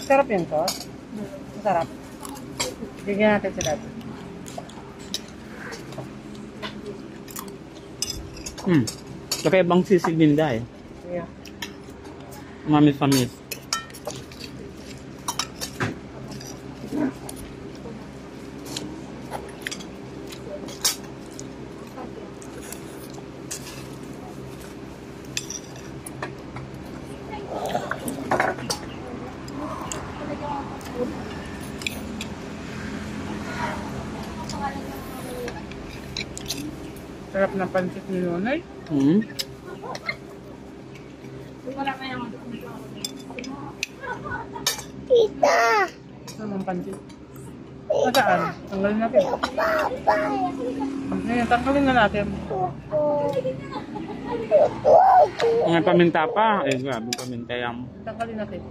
Sarap yun to. Masarap. Bigyan natin sila. Kakaibang sisig ninda eh. Yeah. Mamis-mamis. Sarap ng pansit ni Nonay. Tita! Sarap ng pansit. Nasaan? Tanggalin natin. Ngayon, tanggalin na natin. May paminta pa. Eh, grabe paminta yan. Tanggalin natin.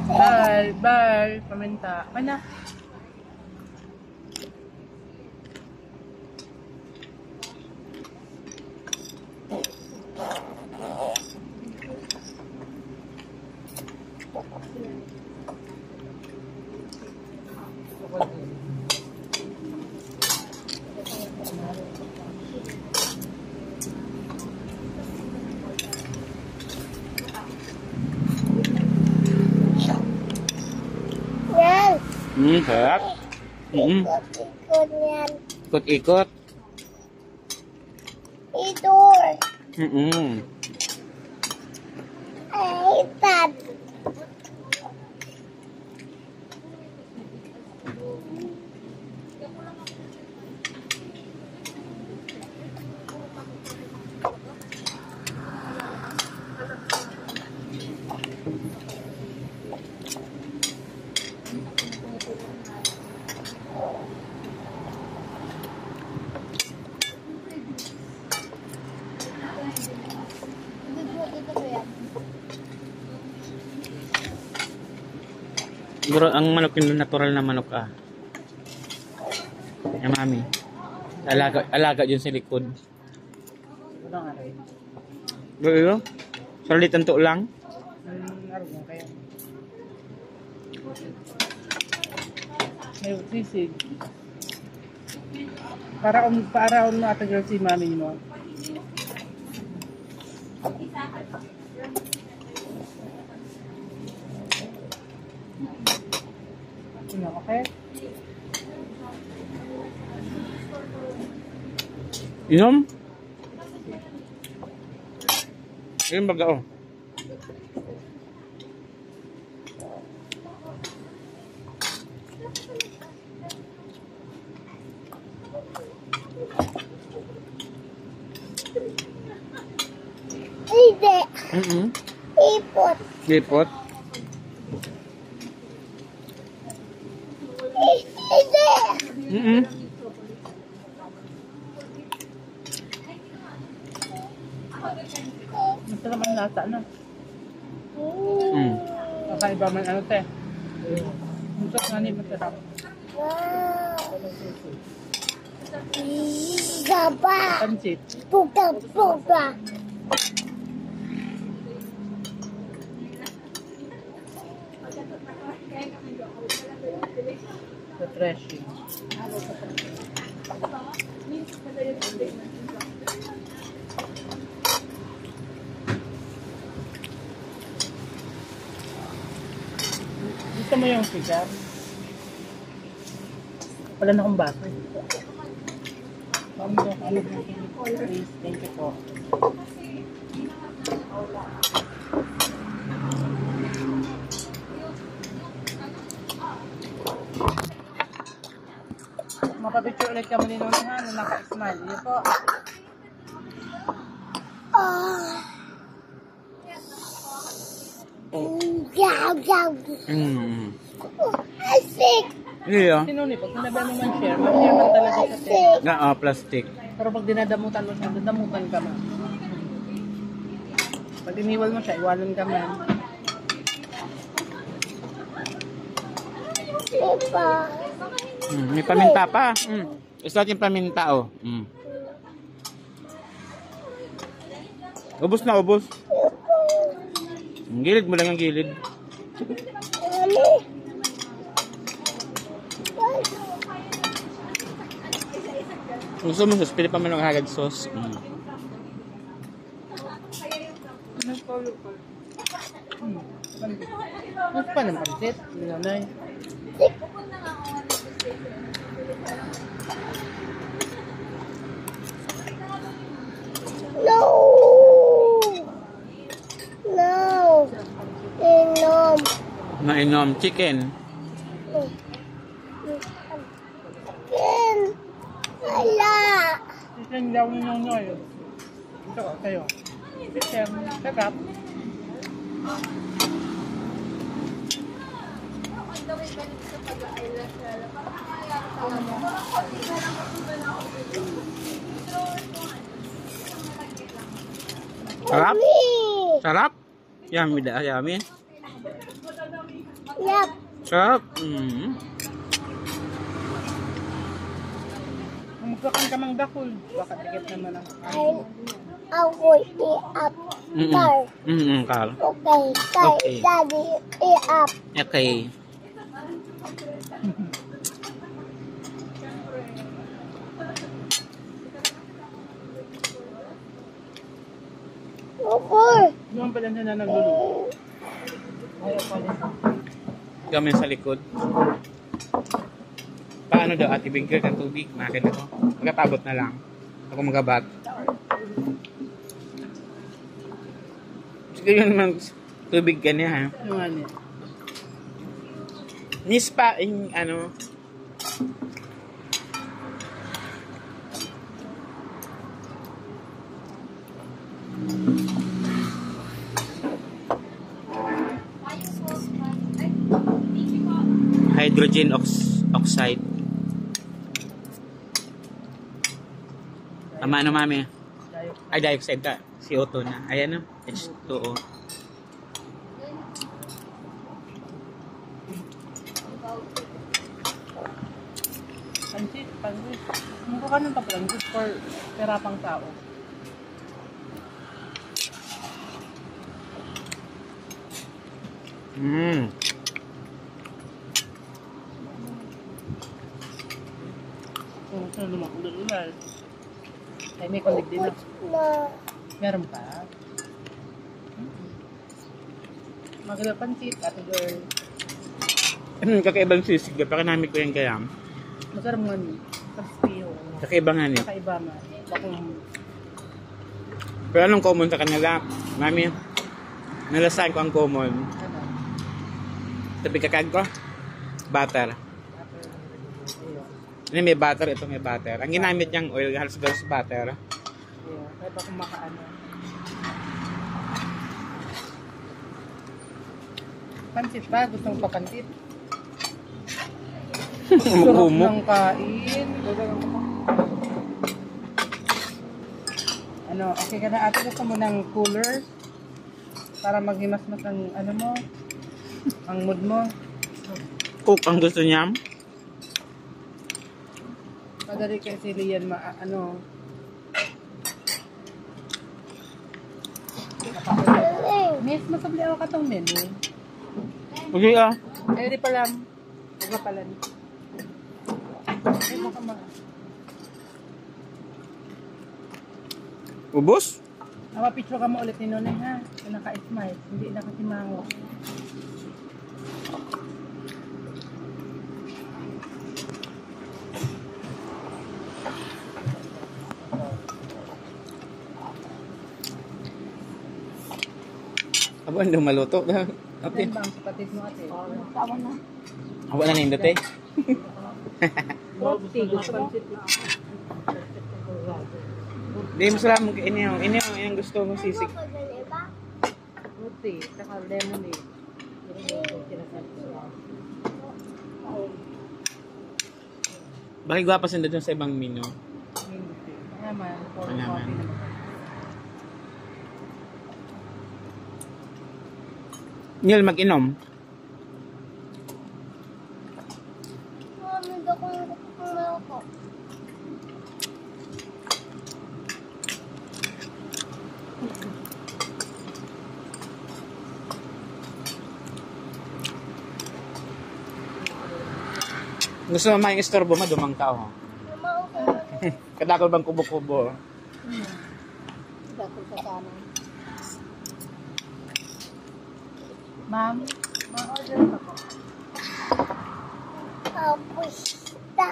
Bye! Bye! Paminta. Mana? Yan! Sarap. Ikot-ikot yan. Ikot-ikot. Ito! Ay, tat! Siguro ang manok yung natural na manok Yung mami. Alaga dyan sa likod. Walang aray. Pero salitan to lang. Araw mo kaya. May sisig. Para na atagal si mami mo. Okay. Inom? Inom baga Hindi! Ipot! Lipot? Hindi! Masarap ang lasa na. Kakaiba man ano te. Masarap nga ni masarap. Wow! Gaba! Pansit. Puga-puga! Refreshing. Gusto mo yung sigar? Wala na akong baso. Please, thank you po. Mapapicture ulit kami ni Nonong ha, nung naka-smile. Yun po. Asik! Iya. Si Noni, pag sinabi mo man share man talaga siya. Plastic. Pero pag dinadamutan mo siya, dadamutan ka man. Pag iniwal mo siya, iwalan ka man. Diba? May paminta pa. Isa yung paminta Ubos na ubos. Gilid mo lang ang gilid. Mami. Gusto mo sauce? Pili pa man ng hagad sauce. Mas pa ng pansit. Nanay. No. No. Inom. Nainom. Chicken. Ken. Wala. Chicken daw ninyo nyo yun. Ito ko, kayo. Chicken. Sarap. Sarap? Mami. Sarap? Yummy da. Yummy. Yap. Sarap. Magkakan ka mang dakol. Baka tikit naman ang Ako i-up. Car. Kal. Okay. Kay Okay. Daddy i-up. Okay. Okay. Yung pala na nagluluto. Gamin sa likod. Paano daw ate bigger ng tubig? Makin ako. Magkatabot na lang. Ako magabat. Sige yun naman tubig ka niya ha. Yung ano. Nispa in ano. Hydrogen oxide. Tama ano mami? Ay dioxide ka. CO2 na. Ayan na. H2O. Pansit. Magkakan ng papansit for perapang tao. Kung saan lumakululal. Ay, may kulig din ako. Na. Meron pa? Maganda pansit, ate girl. Kakaibang sisig. Pakinamit ko yan kaya. Masarap nga ni. Crispy. Kakaibang nga niya. Kakaiba nga. Bakong Pero anong common sa kanila? Mami, nalasahan ko ang common. ano. Sabi kakag ko, butter. Ini may butter, ito may butter. Ang ginamit niyang oil, halos sa butter. Yeah. Kahit ako makaano. Pansit ba? Gusto mo pa pansit? Sarap Kumuk. ng kain. Ano, okay ka na ate? Gusto mo ng cooler? Para maghimas-mas ang ano mo? Ang mood mo? Cook ang gusto niya. Madali kay si Lian ano? Miss, masabli ako katong menu. Okay ah. Ay, di pala. Huwag na pala. Ay, baka Ubus? Mapapicture ka mo ulit ni Nonay ha. Na naka-smile. Hindi nakasimango. Abo, hindi maluto. Okay. Yan ba ang kapatid mo ate? Tawa na. Abo na nindot eh. Roti. Gusto mo? Hindi mo sarap mo. Ini yung gusto mong sisig. Madali ba? Roti. Saka lemonade. Bakit gwapas nindot yung sa ibang menu? Hindi. Naman. For Naman. coffee naman. Nil, mag-inom. Mami, dakong ako. Gusto mo may istorbo mo, dumang ka, oh. Mama, okay. Kadakol bang kubo-kubo? Dako sa kanan. Ma'am, ma-order pa po. Kapusta.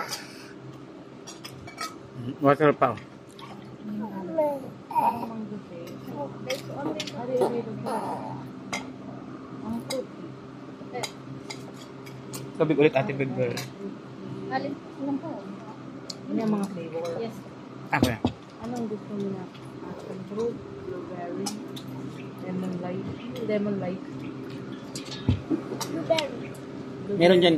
Water pa, oh. Parang manggupi. Ang puti. Tubig ulit, ate big girl. Alin? Ilan po? Ano yung mga flavor? Yes. Ako yan. Anong gusto mo na? Passion fruit, blueberry, lemon light. Blueberry. Meron dyan.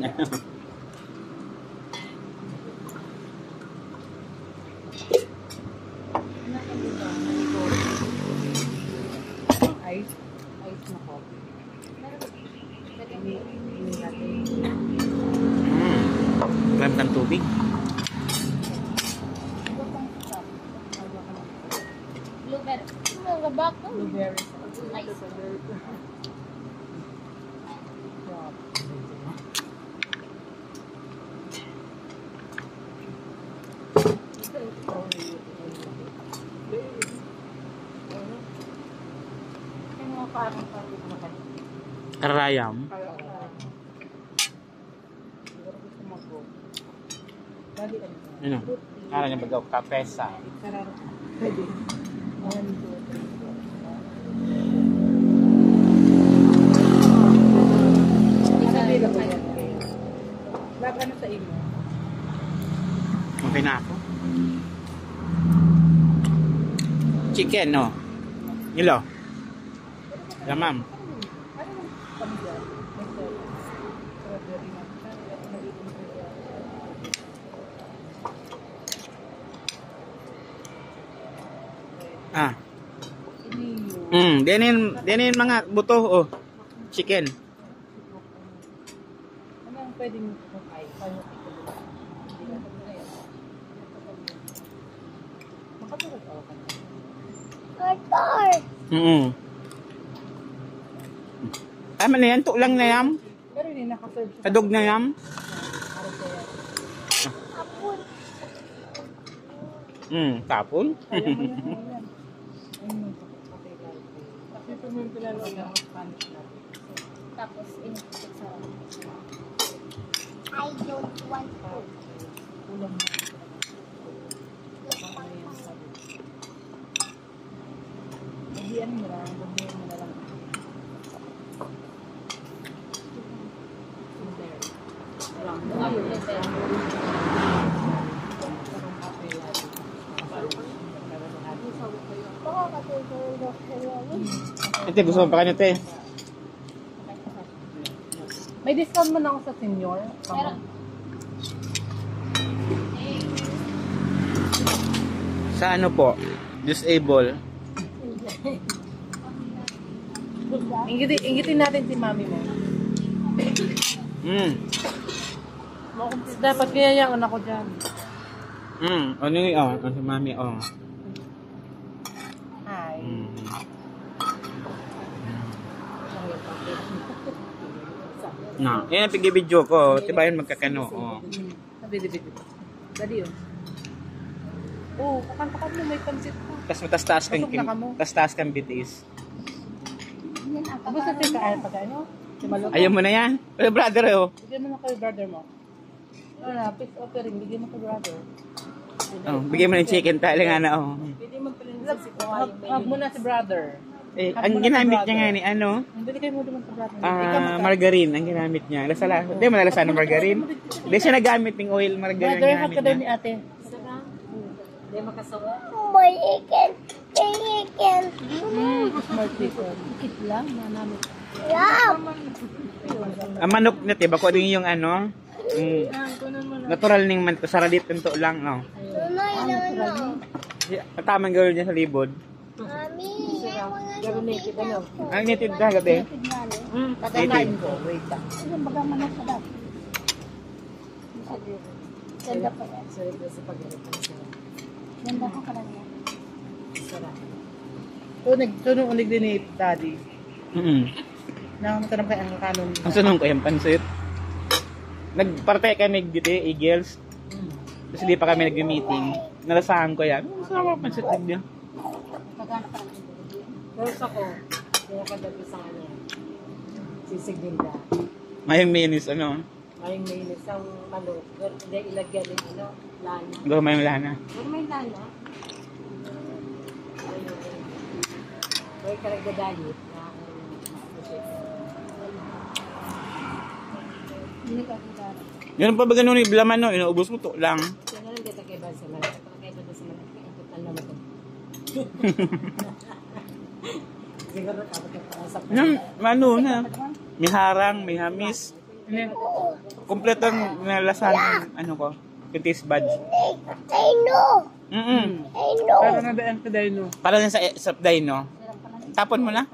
Ice na coffee. Gram ng tubig. Blueberry. Mga bako. Blueberry. Nice. Yung mga parang Karayam. siguro gusto mag-go. Dali ano? Ano? Kala niya bagaw kapesa. Kararo. Pwede. 1, 2, 3, 4. Available yan. Lag ano sa imo? Okay na ako. Chicken, no? Nilo. Yeah, ma'am. Ah. Dinin mga buto, oh. Chicken. Ano ang pwedeng kukay? Makatulog ako ka na. Arthur. Tama na yan, tulang na yan. Pero hindi nakaserve siya. Kadog na yan. Apple. Tapon. Kaya mo yan. Ayun yung kapatay lang. Kasi tumulong pinalo ng Spanish na. Tapos, inikit sa I don't want to. Ulam na. Gabihan mo lang. Gabihan mo na lang. Ate, gusto mo pa kanyo, te? May discount man ako sa senior. Sa ano po? Disable. Ingitin natin si mami mo. Dapat kaya yung anak ko dyan. Ano yun? Oh, si mami, oh. Hi. No. Yan ang pag-video ko. Diba yun magkakano? Oh. Bidi. Dali yun. Oo, kakantakan mo may pansit pa. Tapos matas-taas kang Busog na ka mo. tas-taas kang bitis. Tapos na tayo kain pag ano? Si Maluto. Ayaw mo na yan. Pero brother, oh. Bigyan mo na kay brother mo. Ano na, peace offering. Bigyan mo kay brother. Oh, bigyan mo ng chicken tali nga na, oh. Pwede magpalinis si Kuhay. Hug mo na si brother. Eh, ang ginamit niya nga ni ano, Hindi kayo mo naman kay brother. Ikaw magka- margarine ang ginamit niya. Lasala. Hindi mo nalasa ng margarine. Hindi siya nagamit ng oil, margarine Brother, ang hug ginamit ka daw ni niya. ate. Hindi makasawa. Boy, chicken. Chicken. Smart people. Ikit lang, nanamit. Love. Ang manok niya, tiba ko din yung ano, natural ning man, saralit nito lang, oh. Tunay lang ano. Tamang gawin niya sa libod. Mami, Pero naked ano? Ang native na gabi. Kakakain ko. Wait lang. Ilan baga manok sa dap? Ganda pa yan. Sorry po sa pag-alap. Ganda ko ka lang yan. Sarap. Tunong unig din ni Daddy. Nakamutanong kay ang kanon. Ang sunong ko yung pansit. Nagparte kami dito, Eagles. Tapos hindi pa kami nag-meeting. Nalasahan ko yan. Masama pansit niya. Tapos ako, kaya kadabi sa kanya. Sisig Gilda. Mayong mayonnaise, ano? Ngayong may isang manok. Hindi ilagyan ng lana. Gawin yung lana. Pero may lana. Kaya ka nagdadayit na Hindi ka kita. Ganun pa ba ganun yung laman, no? Inuubos mo to lang. kaya nga nagdata kay Ban sa manok. Kaya kay Ban sa manok. Kaya total naman ito. Siguro kapag sa Ano na? May harang, may hamis. Kompleto ang nalasahan ng ano ko. Yung taste buds. I know. I know. Para na ba ang kadayno? Para din sa dino. Tapon mo na.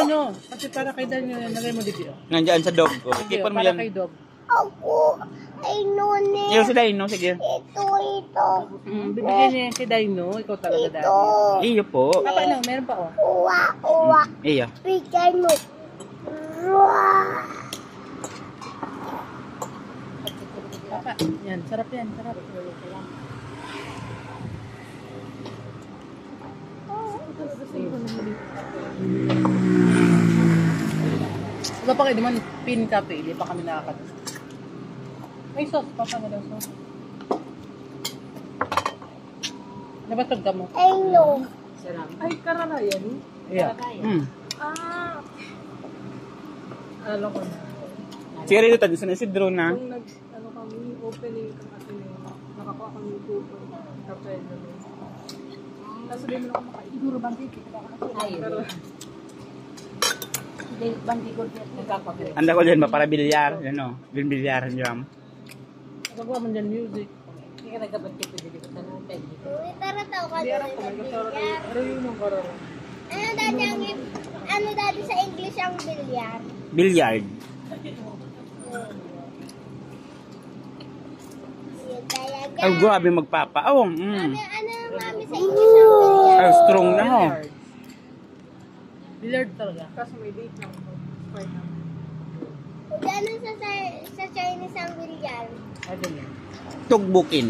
No. Kasi para kay Daniel, nagay mo dito. Nandiyan sa dog ko. Tipon mo Para yan. kay Dog. Ako. I know ni. Yung sa dino, sige. Ito. Bibigyan niya si Dino, ikaw talaga Ito. dahil. Iyo po. Papa, no, meron pa oh. Uwa. Iyo. Bigyan mo. Uwa. Papa, yan, sarap yan, sarap. Wala pa kayo naman, pin kape, hindi pa kami nakakat. May sauce, papa na daw sauce. Nabatog ka mo? I know. sarap. Ay, karana yan. Yeah. Hmm. Ah. Alam ko na. Sige rin ito, sa Isidro na. Kung ano kami, opening kang kasi nakakuha kami yung coupon. Kapag tapos sabihin mo na kumakain. Siguro bang dito ka kasi. Ayun. Hindi bang dito dito. Nagkakagay. Anda ko dyan ba para bilyar. Yan o. Bilyaran dyan. Nagawa man dyan music. Hindi ka nagkabat ko pwede ko tanong tayo dito. Uy, tara tao ka Hindi doon. alam ko, may kasara kayo. Ano yung mong kararo? Ano dati sa English ang bilyar? Bilyard. Talaga. Ay, grabe magpapaaw. Ano mami sa English ang bilyar? Ay, strong na ho. Billiard talaga. Kaso may date lang. Kung gano'n sa Chinese ang bilyar? Ano yan? Tugbukin.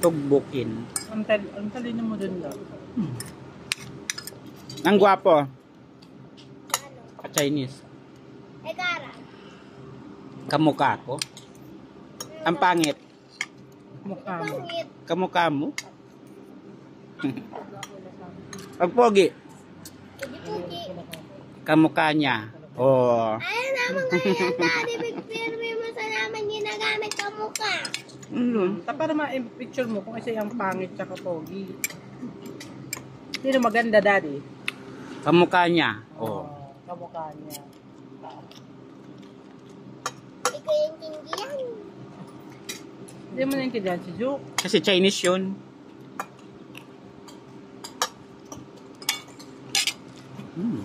Tugbukin. Ang talino mo dun daw. Ang gwapo. Ano? Ka-Chinese. Ekara. Kamukha ko. Ang pangit. Mukha mo. Pangit. Kamukha mo. Ang pogi. Pugi-pugi. Kamukha niya. Oh. Ayaw naman kaya dati bigpirmi mo sa naman ginagamit sa mukha. Para ma-picture mo kung isa yung pangit tsaka pogi. Sino maganda, daddy? Kamukha niya. Oh. Kamukha niya. Ikaw yung tinggiyan. Hindi mo naintindihan si Juke. Kasi Chinese yun. Hmm.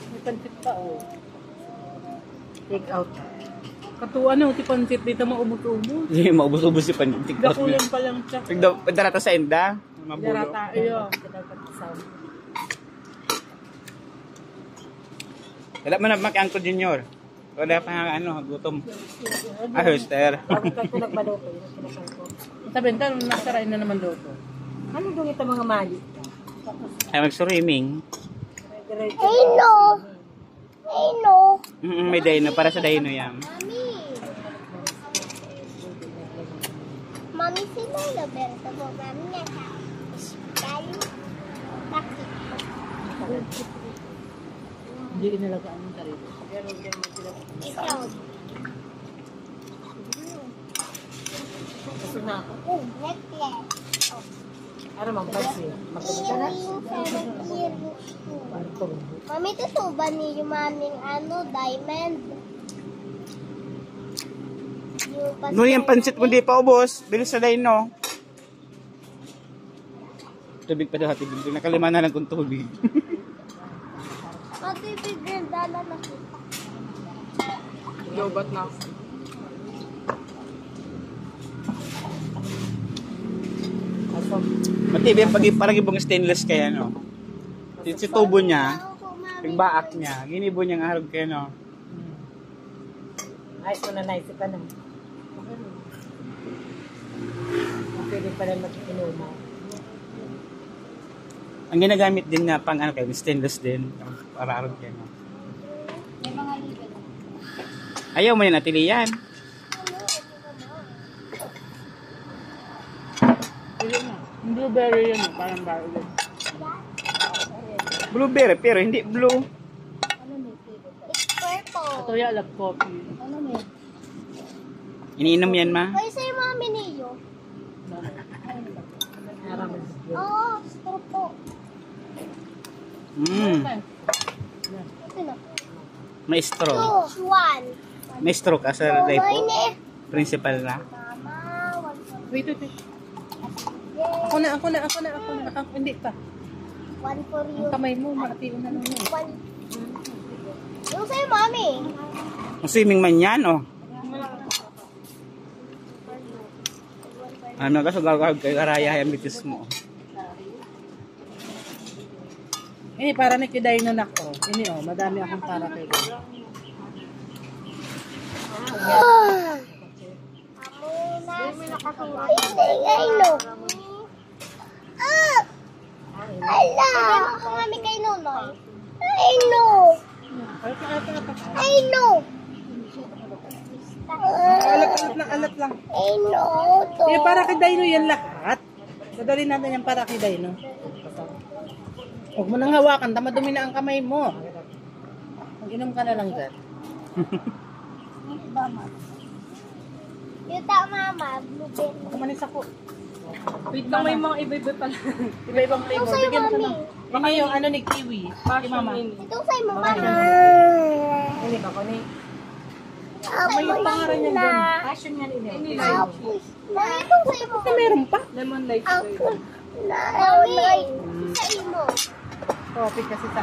May pansit pa, oh. Take out. Katuwa na, ti pansit dito maubos-ubos. Hindi, maubos-ubos si Pantik. Dakulan pa lang siya. Pagdarata sa enda. Mabulo. Darata, iyo. Wala man na Uncle Junior. Wala pa nga ano, gutom. Ah, Hoster. Bakit ko nagbaluto yun? Kinakain ko. Sabihin ka, nasarain na naman daw to. Ano doon ito mga mali? Ay, mag-swimming. I know. I know. May dino. Para sa dino yan. Mami. Mami si Lola Berto po. Mami niya sa Dali. Bakit? Hindi inalagaan ng sarili. Ikaw. Gusto na ako. Oh, necklace. Ano mang pansin? Magkano ka na? Earrings. Bantong. Mami, totoo ba ni yung maming diamond? Yung No, yung pansit mo di pa ubos. Bilis sa dino. Tubig pa daw, tubig. Nakalima na lang kung tubig. Matibig rin, dala na kita. Lobat na. Kasi Matibay parang ibang stainless kaya no. Si tubo niya, yung baak niya, ginibo niya nga harog kaya no. Ayos mo na naisipan na. Pwede pala mag-inuma. Ang ginagamit din na pang ano kayo, stainless din. Para harog kaya no. May mga libre. Ayaw mo yan natiliyan. Yung blueberry yun, parang violet. Blueberry, pero hindi blue. It's purple. Ito yung love coffee. Iniinom yan, ma. Ay, sa'yo mami niyo. Oo, straw po. Ito na. May straw. Two, one. May straw ka sa life po. Mine. Principal na. Mama, one. Wait. Ako na. Hindi pa. One for you. Kamay mo, makatiyo na lang yun. One. Yung sa'yo mami. Swimming man yan, oh. Ano ka, sugal-gag kay karaya yung bitis mo. Ini para na kiday nun ako. Ini madami akong para kay Ayun, ala! Ako kami kay Nonoy. Ay, no! Ay, no! Alat lang. Ay, no! Eh, para kay Dino yan lahat. Dadali natin yan para kay Dino. Huwag mo nang hawakan, tamadumi na ang kamay mo. Mag-inom ka na lang dyan. Yung mama, blueberry. Ako manis ako. Wait lang, may mga iba-iba pala. Iba-ibang Ito flavor. sa'yo, Bigyan mo ka mami. lang. Baka yung ano ni kiwi. Kay mama. Ito sa'yo, mama. Hindi ba ko ni? May pangalan niyan doon. Passion yan ini. Tapos, ito sa'yo, mama. Meron pa. Lemon light. Mami, sa'yo mo. Coffee kasi sa